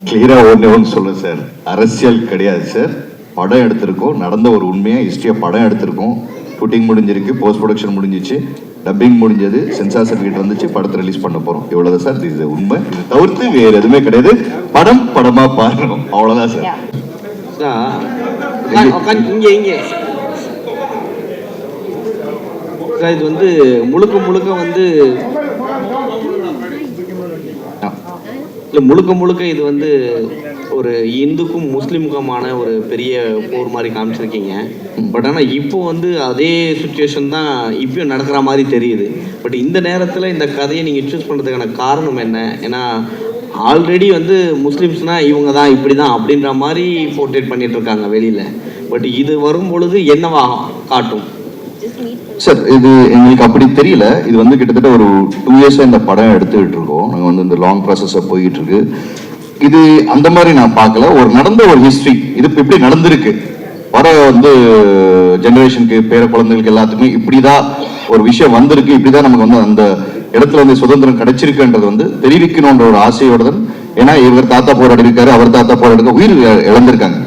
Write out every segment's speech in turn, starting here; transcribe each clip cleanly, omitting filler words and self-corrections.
கிளியராக ஒன்று சொல்லுங்கள் சார், அரசியல் கிடையாது சார். படம் எடுத்திருக்கோம், நடந்த ஒரு உண்மையாக ஹிஸ்ட்ரியாக படம் எடுத்திருக்கோம். ஷூட்டிங் முடிஞ்சிருக்கு, போஸ்ட் ப்ரொடக்ஷன் முடிஞ்சிச்சு, டப்பிங் முடிஞ்சது, சென்சார் சர்டிஃபிகேட் வந்துச்சு, படத்தை ரிலீஸ் பண்ண போகிறோம். இவ்வளோதான் சார், இது உண்மை. இது தவிர்த்து வேறு எதுவுமே கிடையாது. படம் படமாக பாருங்க, அவ்வளோதான் சார். இங்கே இது வந்து முழுக்க முழுக்க இது வந்து ஒரு இந்துக்கும் முஸ்லீமுக்குமான ஒரு பெரிய போர் மாதிரி காமிச்சிருக்கீங்க. பட் ஆனால் இப்போ வந்து அதே சுச்சுவேஷன் தான் இப்பயும் நடக்கிற மாதிரி தெரியுது. பட் இந்த நேரத்தில் இந்த கதையை நீங்கள் சூஸ் பண்ணுறதுக்கான காரணம் என்ன? ஏன்னா ஆல்ரெடி வந்து முஸ்லீம்ஸ்னால் இவங்க தான் இப்படி தான் அப்படின்ற மாதிரி போர்ட்ரேட் பண்ணிட்டு இருக்காங்க வெளியில். பட் இது வரும் பொழுது என்னவா காட்டும் சார்? இது எங்களுக்கு அப்படி தெரியல. இது வந்து கிட்டத்தட்ட ஒரு 2 இயர்ஸாக இந்த படம் எடுத்துக்கிட்டு இருக்கோம். நாங்கள் வந்து இந்த லாங் ப்ராசஸாக போயிட்டு இருக்கு. இது அந்த மாதிரி நான் பார்க்கல. ஒரு நடந்த ஒரு ஹிஸ்ட்ரி, இது இப்படி நடந்திருக்கு, வர வந்து ஜெனரேஷனுக்கு, பேர குழந்தைகளுக்கு எல்லாத்துக்குமே இப்படிதான் ஒரு விஷயம் வந்திருக்கு, இப்படிதான் நமக்கு வந்து அந்த இடத்துல வந்து சுதந்திரம் கிடைச்சிருக்குன்றது வந்து தெரிவிக்கணுன்ற ஒரு ஆசையோட தான். ஏன்னா இவர் தாத்தா போராடி இருக்காரு, அவர் தாத்தா போராடி உயிர் இழந்திருக்காங்க.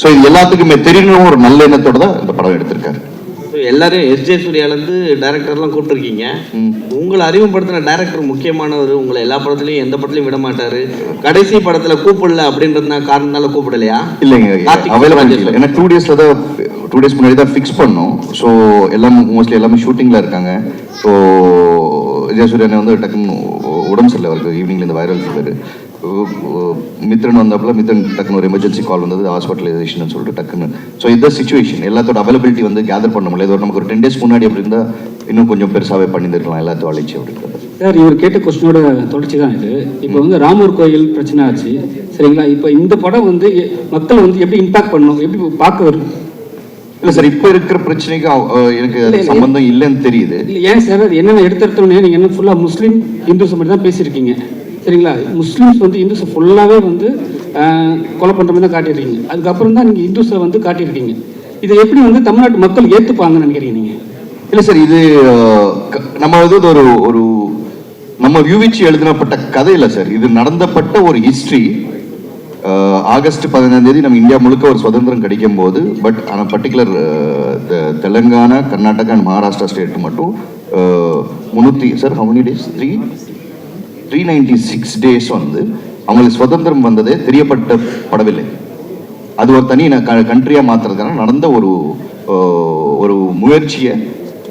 ஸோ இது எல்லாத்துக்குமே தெரியணும் ஒரு நல்ல எண்ணத்தோட தான் இந்த படம் எடுத்திருக்காரு. எல்லாரும் எஸ்ஜே சூர்யாலேருந்து டைரக்டர்லாம் கூப்பிட்டுருக்கீங்க. உங்களை அறிமுகப்படுத்தின டைரக்டர் முக்கியமானவர். உங்களை எல்லா படத்துலையும் எந்த படத்துலையும் விட மாட்டாரு. கடைசி படத்தில் கூப்பிடல அப்படின்றதுனா காரணத்தால கூப்பிடலையா? இல்லைங்க, அவைலபிள் இல்லை. ஏன்னா 2 டேஸ் முன்னாடி தான் ஃபிக்ஸ் பண்ணோம். ஸோ எல்லாம் மோஸ்ட்லி எல்லாமே ஷூட்டிங்கில் இருக்காங்க. ஸோ எஸ்ஜே சூர்யா வந்து டக்குன்னு உடம்பு சரியில்லை, அவருக்கு ஈவினிங்ல இந்த வைரல் ஃபீவர். மித்ரன் வந்தப்பல மித்ரன் டக்குன்னு ஒரு எமர்ஜென்சி கால் வந்தது, ஹாஸ்பிட்டலைசேஷன் சொல்லிட்டு டக்குன்னு. ஸோ இந்த சிச்சுவேஷன் எல்லாத்தோட அவைலபிலிட்டி வந்து கேதர் பண்ண முடியல. இது நமக்கு ஒரு 10 டேஸ் முன்னாடி அப்படி இருந்தால் இன்னும் கொஞ்சம் பெருசாகவே பண்ணியிருக்கலாம், எல்லாத்தையும் அழைச்சி அப்படின்றது. சார், இவர் கேட்ட கொஸ்டினோட தொடர்ச்சி தான் இது. இப்போ வந்து ராமர் கோயில் பிரச்சனை ஆச்சு, சரிங்களா? இப்போ இந்த படம் வந்து மக்கள் வந்து எப்படி இம்பாக்ட் பண்ணணும், எப்படி பார்க்க வரும்? இல்லை சார், இப்போ இருக்கிற பிரச்சனைக்கு எனக்கு சம்பந்தம் இல்லைன்னு தெரியுது. இல்லை ஏன் சார், அது என்னென்ன எடுத்துட்டோன்னே நீங்கள் என்ன ஃபுல்லாக முஸ்லீம் இந்துஸ் மட்டும் தான் பேசியிருக்கீங்க, சரிங்களா? முஸ்லீம்ஸ் வந்து இந்துஸ் ஃபுல்லாகவே வந்து கொலை பண்ணுற மாதிரி தான் காட்டியிருக்கீங்க. அதுக்கப்புறம் தான் நீங்கள் இந்துஸை வந்து காட்டியிருக்கீங்க. இதை எப்படி வந்து தமிழ்நாட்டு மக்கள் ஏற்றுப்பாங்கன்னு நினைக்கிறீங்க நீங்கள்? இல்லை சார், இது நம்ம இது ஒரு நம்ம வியூவிச்சு எழுதினப்பட்ட கதை இல்லை சார். இது நடந்தப்பட்ட ஒரு ஹிஸ்ட்ரி. ஆகஸ்ட் 15 நம்ம இந்தியா முழுக்க ஒரு சுதந்திரம் கிடைக்கும் போது, பட் ஆனால் particular Telangana, Karnataka and Maharashtra state மட்டும் 300 sir how many days 396 days வந்து அவங்களுக்கு சுதந்திரம் வந்ததே தெரியப்படவில்லை. அது ஒரு தனி கண்ட்ரியாக மாற்றுறதுக்கான நடந்த ஒரு முயற்சியை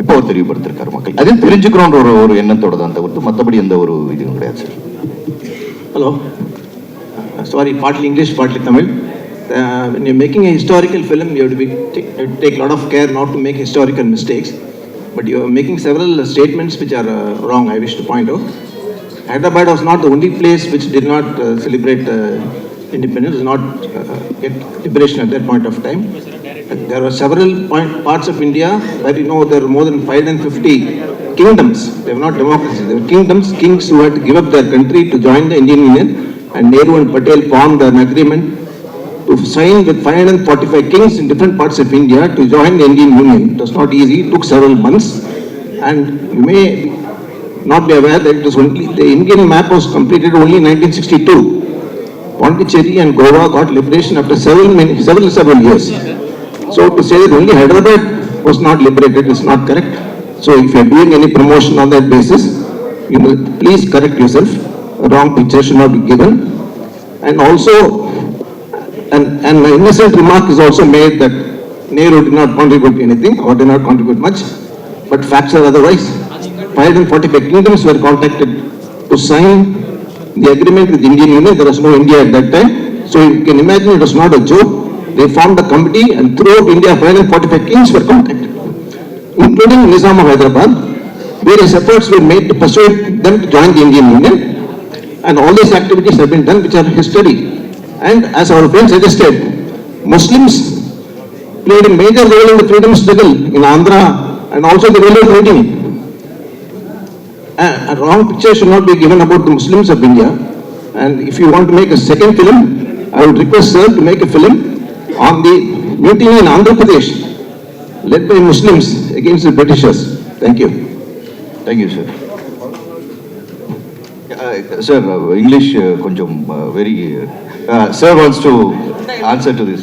இப்போ அவர் தெரியப்படுத்திருக்காரு மக்கள். அதையும் தெரிஞ்சுக்கிறோன்ற ஒரு எண்ணத்தோட தான் தவிர்த்து மற்றபடி எந்த ஒரு இதுவும் கிடையாது sir. Hello, sorry, partly English, partly Tamil. When you're making a historical film, you have to take a lot of care not to make historical mistakes. But you are making several statements which are wrong, I wish to point out. Hyderabad was not the only place which did not celebrate independence, did not get liberation at that point of time. There were several parts of India where there were more than 550 kingdoms. They were not democracies, they were kingdoms, kings who had to give up their country to join the Indian Union. And Nehru and Patel formed an agreement to sign with 545 kings in different parts of India to join the Indian Union. It was not easy, it took several months. And you may not be aware that it was only, the Indian map was completed only in 1962. Pondicherry and Goa got liberation after several years. So to say that only Hyderabad was not liberated is not correct. So if you are doing any promotion on that basis, you will please correct yourself. A wrong picture should not be given. And also, an innocent remark is also made that Nehru did not contribute anything or did not contribute much, but facts are otherwise. 545 kingdoms were contacted to sign the agreement with the Indian Union. There was no India at that time. So you can imagine it was not a joke. They formed a committee and throughout India 545 kings were contacted, including Nizam of Hyderabad. Various efforts were made to persuade them to join the Indian Union. And all these activities have been done which are history. And as our friend suggested, Muslims played a major role in the freedom struggle in Andhra and also the railway trading. A wrong picture should not be given about the Muslims of India. And if you want to make a second film, I would request sir to make a film on the mutiny in Andhra Pradesh led by Muslims against the Britishers. Thank you. Thank you, sir. Sir, English konjam very Sir wants to answer to this.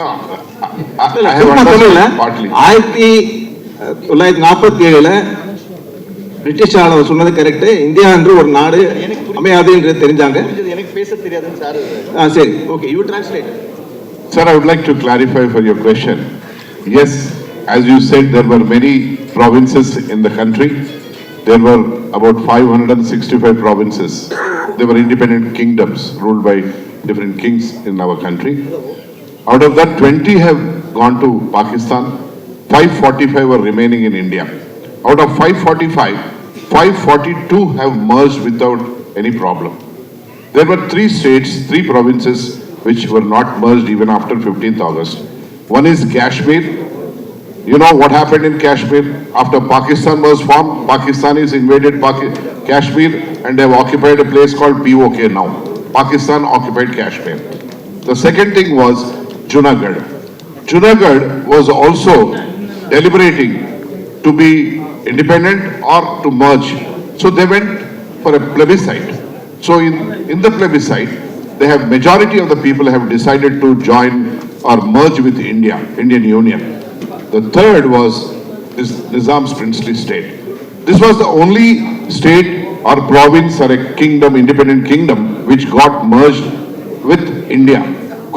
No, I have சும்மா சொல்லல. understood partly. 1947 British ஆளவர் சொன்னது correct. India என்று ஒரு நாடு அமையாது என்று தெரிஞ்சாங்க. எனக்கு பேச தெரியாதுன்னு சார். சரி. Okay, you translate. Sir, I would like to clarify for your question. Yes, as you said, there were many provinces in the country. There were about 565 provinces. They were independent kingdoms ruled by different kings in our country. Out of that, 20 have gone to Pakistan. 545 were remaining in India. Out of 545, 542 have merged without any problem. There were 3 states, 3 provinces which were not merged even after 15th August. One is Kashmir. You know what happened in Kashmir? After Pakistan was formed, Pakistanis invaded Kashmir and they have occupied a place called POK now. Pakistan occupied Kashmir. The second thing was Junagadh. Junagadh was also deliberating to be independent or to merge. So they went for a plebiscite. So in the plebiscite, they have majority of the people have decided to join or merge with India, Indian Union. The third was this Nizam's princely state. This was the only state or province or a kingdom, independent kingdom, which got merged with India.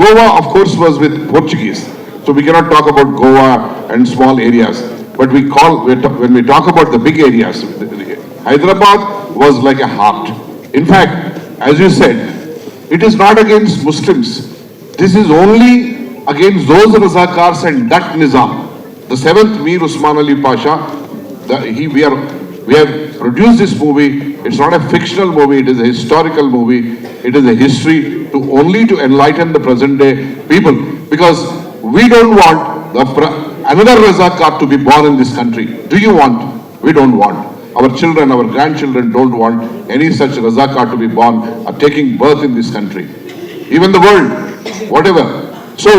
Goa, of course, was with Portuguese. So we cannot talk about Goa and small areas. But when we talk about the big areas, Hyderabad was like a heart. In fact, as you said, it is not against Muslims. This is only against those Razakars and that Nizam. The 7th Mir Usman Ali Pasha, we have produced this movie. It's not a fictional movie, it is a historical movie. It is a history only to enlighten the present day people. Because we don't want another Razakar to be born in this country. Do you want? We don't want. Our children, our grandchildren don't want any such Razakar to be born or taking birth in this country. Even the world, whatever. So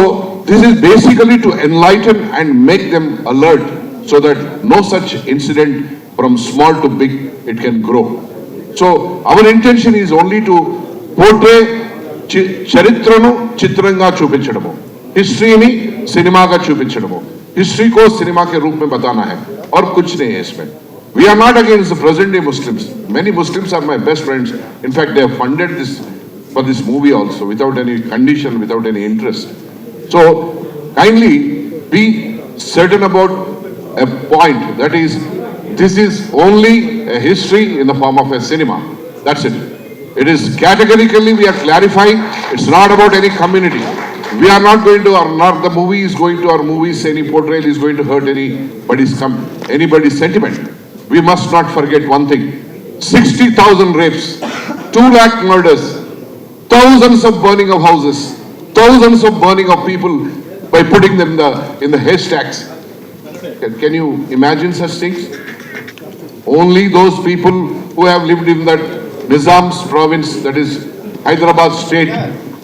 this is basically to enlighten and make them alert so that no such incident from small to big, it can grow. So our intention is only to portray Charitranu Chitranga Chupinchadamu. History ni cinema ka chupinchadamu. History ko cinema ke roop mein batana hai. Aur kuch nahi hai isme. We are not against the present day Muslims. Many Muslims are my best friends. In fact, they have funded this for this movie also without any condition, without any interest. So kindly be certain about a point, that is, this is only a history in the form of a cinema. That's it. It is categorically we are clarifying, it's not about any community. We are not going to, or not the movie is going to, our movies, any portrayal is going to hurt anybody's sentiment. We must not forget one thing. 60,000 rapes, 2 lakh murders, thousands of burning of houses, thousands of burning of people by putting them in the haystacks. Can you imagine such things? Only those people who have lived in that Nizam's province, that is Hyderabad state,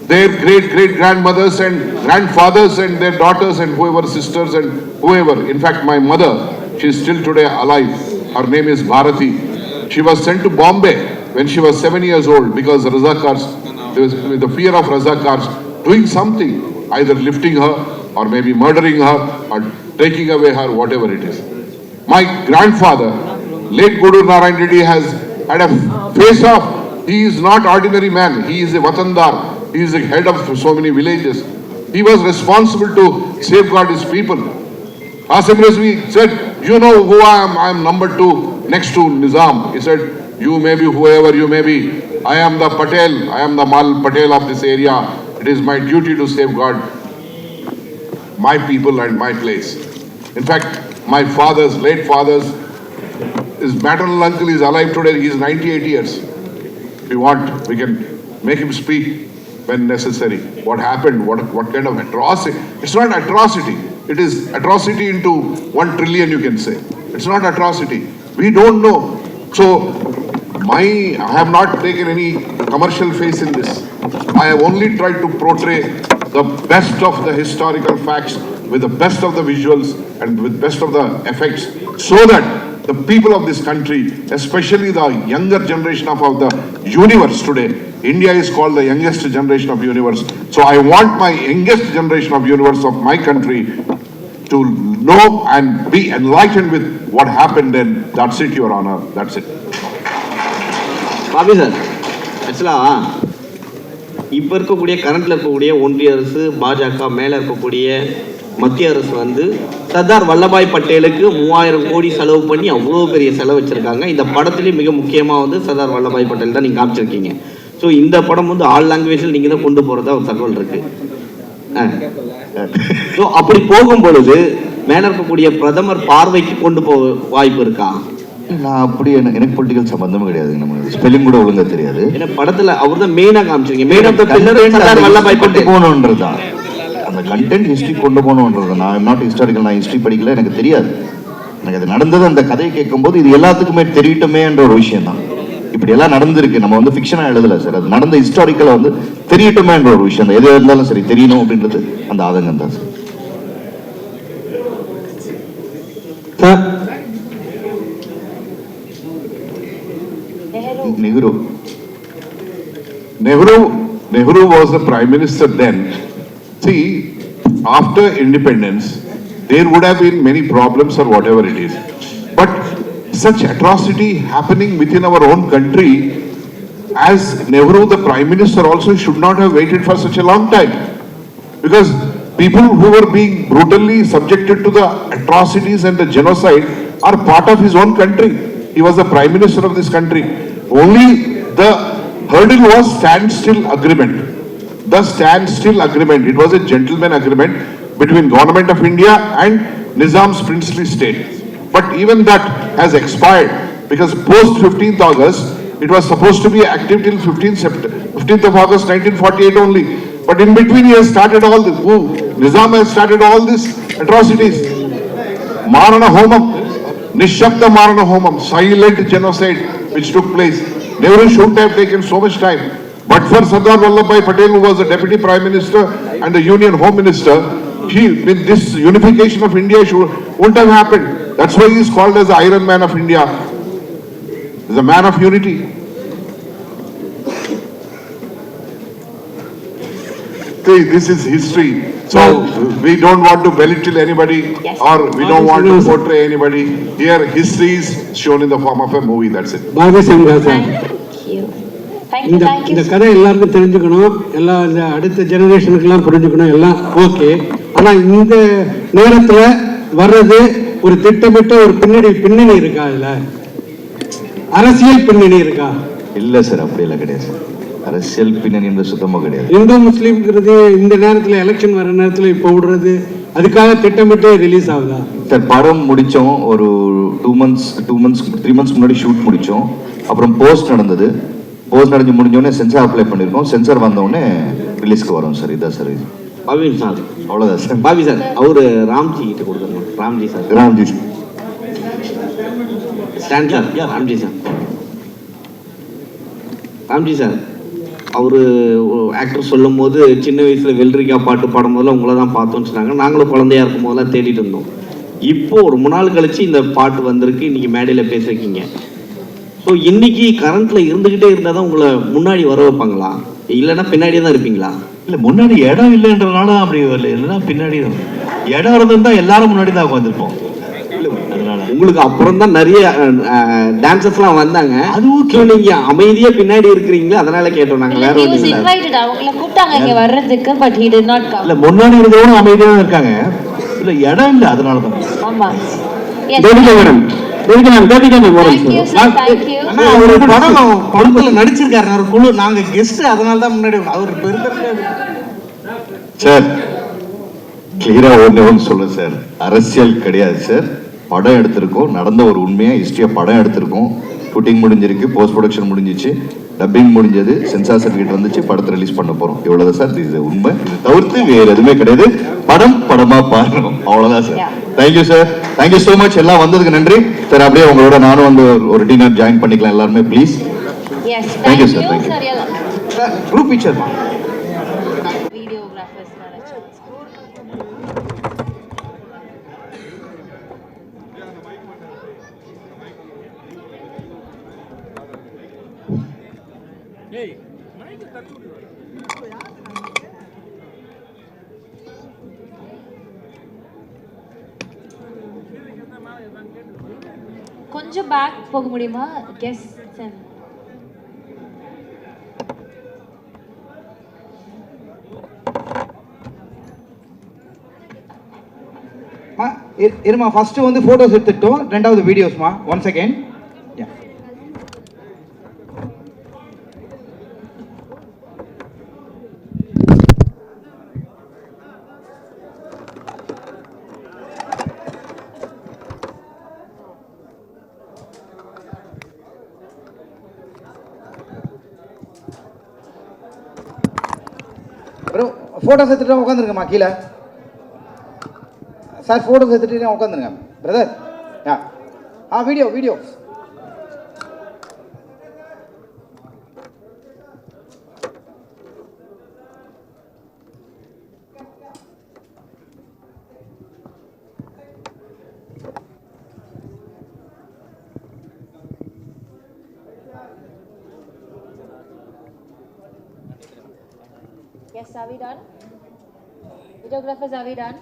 their great-great-grandmothers and grandfathers and their daughters and whoever, sisters and whoever. In fact, my mother, she is still today alive. Her name is Bharati. She was sent to Bombay when she was 7 years old because Razakars, with the fear of Razakars, doing something, either lifting her or maybe murdering her or taking away her, whatever it is. My grandfather, late Guru Narayan Reddy, has had a face-off. He is not ordinary man. He is a Watandar. He is the head of so many villages. He was responsible to safeguard his people. Qasim Rizvi said, you know who I am? I am number 2 next to Nizam. He said, you may be whoever you may be. I am the Patel. I am the Mal Patel of this area. It is my duty to safeguard my people and my place. In fact, my late father's, his maternal uncle is alive today. He is 98 years. If you want, we can make him speak when necessary. What happened? What kind of atrocity? It's not atrocity. It is atrocity into 1 trillion, you can say. It's not atrocity. We don't know. So, I have not taken any commercial face in this. I have only tried to portray the best of the historical facts with the best of the visuals and with best of the effects, so that the people of this country, especially the younger generation of the universe today, India is called the youngest generation of universe. So I want my youngest generation of universe of my country to know and be enlightened with what happened then. That's it, Your Honor. That's it. Bobby sir, ஆக்சுவலாக இப்போ இருக்கக்கூடிய கரண்ட்டில் இருக்கக்கூடிய ஒன்றிய அரசு, பாஜக மேலே இருக்கக்கூடிய மத்திய அரசு வந்து சர்தார் வல்லபாய் பட்டேலுக்கு 3000 கோடி செலவு பண்ணி அவ்வளோ பெரிய செலவு வச்சுருக்காங்க. இந்த படத்துலேயும் மிக முக்கியமாக வந்து சர்தார் வல்லபாய் பட்டேல் தான் நீங்கள் காமிச்சிருக்கீங்க. ஸோ இந்த படம் வந்து ஆல் லாங்குவேஜில் நீங்கள் தான் கொண்டு போகிறதா ஒரு தகவல் இருக்குது. ஸோ அப்படி போகும்பொழுது மேலே இருக்கக்கூடிய பிரதமர் பார்வைக்கு கொண்டு போக வாய்ப்பு இருக்கா? நான் அப்படி எனக்கு பொலிட்டிக்கல் சம்பந்தமும் கிடையாது. நம்ம ஸ்பெல்லிங் கூட ஒழுங்கா தெரியாது. ஏன்னா படத்துல அவர் தான் மெயினா காமிச்சிருக்கீங்க. Main of the pillar Sardar Vallabhbhai Patel போகணுன்றதா, அந்த கண்டென்ட் ஹிஸ்டரி கொண்டு போகணுன்றது. நான் நாட் ஹிஸ்டாரிக்கல், நான் ஹிஸ்டரி படிக்கல, எனக்கு தெரியாது. எனக்கு அது நடந்தது, அந்த கதையை கேட்கும்போது இது எல்லாத்துக்குமே தெரியட்டுமேன்ற ஒரு விஷயம் தான். இப்படி எல்லாம் நடந்திருக்கு, நம்ம வந்து ஃபிக்ஷனாக எழுதலை சார். அது நடந்த ஹிஸ்டாரிக்கலை வந்து தெரியட்டுமேன்ற ஒரு விஷயம் தான். எது இருந்தாலும் சரி தெரியணும் அப்படின்றது அந்த ஆதங்கம் தான் sir. Nehru was the prime minister then. See, after independence, there would have been many problems or whatever it is. But such atrocity happening within our own country, as Nehru, the prime minister, also should not have waited for such a long time. Because people who were being brutally subjected to the atrocities and the genocide are part of his own country. He was the prime minister of this country. Only the hurdle was standstill agreement. The standstill agreement. It was a gentleman agreement between government of India and Nizam's princely state. But even that has expired because post 15th August, it was supposed to be active till 15th of August 1948 only. But in between he has started all this. Nizam has started all these atrocities. Marana Homam, Nishabda Marana Homam, silent genocide which took place. Nehru shouldn't have taken so much time. But for Sardar Vallabhbhai Patel, who was the Deputy Prime Minister and the Union Home Minister, with this unification of India wouldn't have happened. That's why he is called as the Iron Man of India. He's a man of unity. See, this is history. So we don't want to belittle anybody or we don't want to portray anybody. Here history is shown in the form of a movie. That's it. இந்த கதை எல்லாருக்கும் தெரிஞ்சுக்கணும், எல்லா இந்த அடுத்த ஜெனரேஷனுக்கெல்லாம் புரிஞ்சுக்கணும், எல்லாம் okay. ஆனால் இந்த நேரத்தில் வர்றது ஒரு திட்டமிட்ட ஒரு பின்னணி இருக்கா? இல்லை அரசியல் பின்னணி இருக்கா? இல்லை சார், அப்படியெல்லாம் கிடையாது சார். அரசியல் பின்னணி என்பது சுத்தமாக கிடையாது. இந்து முஸ்லீம்ங்கிறது இந்த நேரத்தில் எலெக்ஷன் வர நேரத்தில் இப்போ விடுறது அதுக்காக திட்டமிட்டு ரிலீஸ் ஆகுதா சார்? படம் முடித்தோம், ஒரு 3 months முன்னாடி ஷூட் முடித்தோம். அப்புறம் போஸ்ட் நடந்தது. போஸ்ட் நடந்து முடிஞ்சோடனே சென்சார் அப்ளை பண்ணியிருக்கோம். சென்சார் வந்தோடனே ரிலீஸ்க்கு வரோம் சார். இதான் சார் இது. பாபி சார் அவ்வளோதான் சார். பாபி சார் அவரு ராம்ஜி கிட்ட கொடுத்துருங்க. Ramji sir stand sir. Ramji sir அவரு ஆக்டர் சொல்லும் போது சின்ன வயசுல வெள்ளரிக்காய் பாட்டு பாடும்போதெல்லாம் உங்களை தான் பார்த்தோன்னு சொன்னாங்க. நாங்களும் குழந்தையா இருக்கும் போதெல்லாம் தேடிட்டு இருந்தோம். இப்போ ஒரு 3 நாள் கழிச்சு இந்த பாட்டு வந்திருக்கு, இன்னைக்கு மேடையில் பேசிருக்கீங்க. ஸோ இன்னைக்கு கரண்ட்ல இருந்துகிட்டே இருந்தால் தான் உங்களை முன்னாடி வர வைப்பாங்களா, இல்லைன்னா பின்னாடியே தான் இருப்பீங்களா? இல்லை, முன்னாடி இடம் இல்லைன்றனால அப்படி வரல, இல்லைன்னா பின்னாடி தான். இடம் இருந்திருந்தா எல்லாரும் முன்னாடி தான் உட்காந்துருப்போம். உங்களுக்கு அப்புறம் தான் நிறைய டான்சர்ஸ்லாம் வந்தாங்க. அது ஓகே, நீங்க அமைதியா பின்னாடி இருக்கிறீங்களா, அதனால கேட்டோம் நாங்க. வேற ஒண்ணும் இல்ல. அவங்கள கூப்பிட்டாங்க இங்க வர்றதுக்கு, but he did not come. இல்ல, முன்னாடி இருந்தவங்க அமைதியா தான் இருக்காங்க. இல்ல, இடம் இல்ல, அதனால தான். ஆமா. படத்துல நடிச்சிருக்காரு ஒரு குழு, நாங்க கெஸ்ட், அதனால தான் முன்னாடி அவர் பெருந்திருக்காரு சார். கிளியரா ஒன்று சொல்ல சார், அரசியல் கிடையாது சார். படம் எடுத்திருக்கோம், நடந்த ஒரு உண்மையா ஹிஸ்டரியா படம் எடுத்திருக்கோம். ஷூட்டிங் முடிஞ்சிருக்கு, போஸ்ட் ப்ரொடக்ஷன் முடிஞ்சிச்சு, டப்பிங் முடிஞ்சது, சென்சார் சர்டிஃபிகேட் வந்துச்சு, படத்தை ரிலீஸ் பண்ண போறோம். இவ்வளவுதான் சார். இது உண்மை. இது தவிர்த்து வேற எதுவுமே கிடையாது. படமா பாருங்க, அவ்வளவுதான் sir. Thank you sir, thank you so much. எல்லாம் வந்ததுக்கு நன்றி சார். அப்படியே உங்களோட நானும் வந்து ஒரு டின்னர் ஜாயின் பண்ணிக்கலாம் எல்லாருமே, please. Thank you sir. Thank you sir. Group picture Hey, கொஞ்சம் பேக் போக முடியுமா? கெஸ் சென். இருமா, ஃபர்ஸ்ட் வந்து போட்டோஸ் எடுத்துட்டோம், ரெண்டாவது வீடியோஸ்மா. One second. ப்ரோ ஃபோட்டோஸ் எடுத்துகிட்டு உட்காந்துருங்கம்மா கீழே. சார் ஃபோட்டோஸ் எடுத்துகிட்டு உட்காந்துருங்க brother. Video video. Yes, are we done? Videographers, are we done?